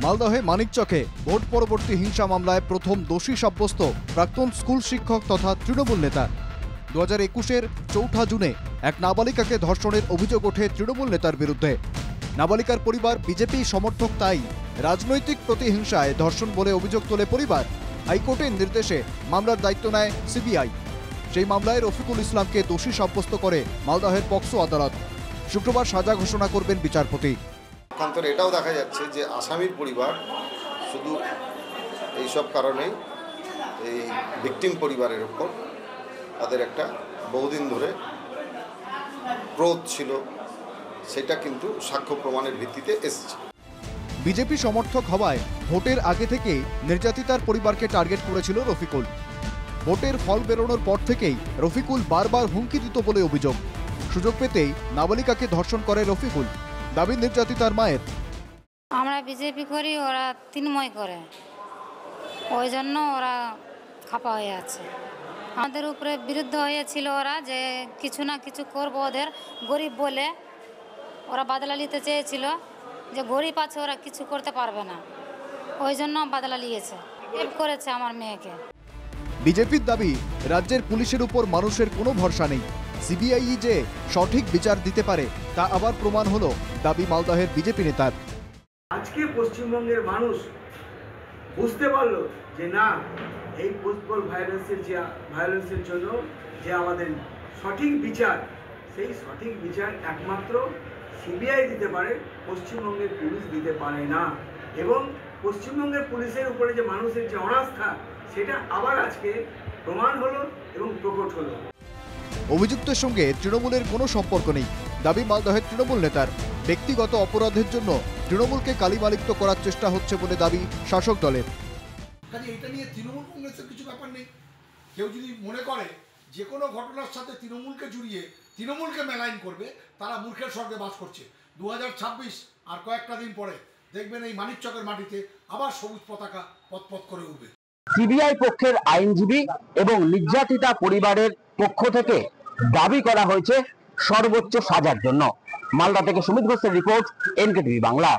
মালদহে মানিকচকে vote পরবর্তী হিংসা মামলায় প্রথম দোষী সাব্যস্ত প্রাক্তন স্কুল শিক্ষক তথা তৃণমূল নেতা। 2021-এর 4 জুনে এক নাবালিকাকে ধর্ষণের অভিযোগ ওঠে তৃণমূল নেতার বিরুদ্ধে। নাবালিকার পরিবার বিজেপি সমর্থক, তাই রাজনৈতিক প্রতিহিংসায় ধর্ষণ বলে অভিযোগ তোলে পরিবার। হাইকোর্টের নির্দেশে মামলার দায়িত্ব নেয় সিবিআই। সেই মামলায় রফিকুল ইসলামকে দোষী সাব্যস্ত করে মালদহের পক্সো আদালত। শুক্রবার সাজা ঘোষণা করবেন বিচারপতি। পক্ষান্তরে এটাও দেখা যাচ্ছে যে আসামির পরিবার শুধু এইসব কারণেই এই ভিকটিম পরিবারের উপর তাদের একটা বহুদিন ধরে ক্রোধ ছিল, সেটা কিন্তু সাক্ষ্য প্রমাণের ভিত্তিতে এসেছে। বিজেপি সমর্থক হওয়ায় ভোটের আগে থেকেই নির্যাতিতার পরিবারকে টার্গেট করেছিল রফিকুল। ভোটের ফল বেরোনোর পর থেকেই রফিকুল বারবার হুমকি দিত বলে অভিযোগ। সুযোগ পেতেই নাবালিকাকে ধর্ষণ করে রফিকুল। দাবি নির্যাতিতার মায়ের। আমরা বিজেপি করি, ওরা তৃণমূল করে, ওই জন্য ওরা খাপা হয়ে আছে। আমাদের উপরে বিরুদ্ধ হয়েছিল ওরা, যে কিছু না কিছু করবো, ওদের গরিব বলে ওরা বাদলা নিতে চেয়েছিল, যে গরিব আছে ওরা কিছু করতে পারবে না, ওই জন্য বাদলা নিয়েছে, রেপ করেছে আমার মেয়েকে। বিজেপির দাবি, রাজ্যের পুলিশের উপর মানুষের কোনো ভরসা নেই। সিবিআই যে সঠিক বিচার দিতে পারে তা আবার প্রমাণ হলো, দাবি মালদহের বিজেপি নেতার। আজকে পশ্চিমবঙ্গের মানুষ বুঝতে পারলো যে না, এই ফুটবল ভায়োলেন্সের জন্য যে আমাদের সঠিক বিচার, সেই সঠিক বিচার একমাত্র সিবিআই দিতে পারে, পশ্চিমবঙ্গের পুলিশ দিতে পারে না। এবং পশ্চিমবঙ্গের পুলিশের উপরে যে মানুষের যে অনাস্থা, সেটা আবার আজকে প্রমাণ হলো এবং প্রকট হলো। অভিযুক্তের সঙ্গে তৃণমূলের কোনো সম্পর্ক নেই, দাবি মালদহের তৃণমূল নেতার। ব্যক্তিগত অপরাধের জন্য তৃণমূলকে কালিমালিপ্ত করার চেষ্টা হচ্ছে বলে দাবি শাসক দলের। এটা নিয়ে তৃণমূল কংগ্রেসের কিছু ব্যাপার নেই। কেউ যদি মনে করে যে কোনো ঘটনার সাথে তৃণমূলকে জুড়িয়ে তৃণমূলকে মেলাইন করবে, তারা মূর্খের স্বর্গে বাস করছে। 2026 আর কয়েকটা দিন পরে দেখবেন এই মানিকচকের মাটিতে আবার সবুজ পতাকা পথ করে উঠবে। সিবিআই পক্ষের আইনজীবী এবং নির্যাতিতা পরিবারের পক্ষ থেকে দাবি করা হয়েছে সর্বোচ্চ সাজার জন্য। মালদা থেকে সুমিত ঘোষের রিপোর্ট, এনকেটিভি বাংলা।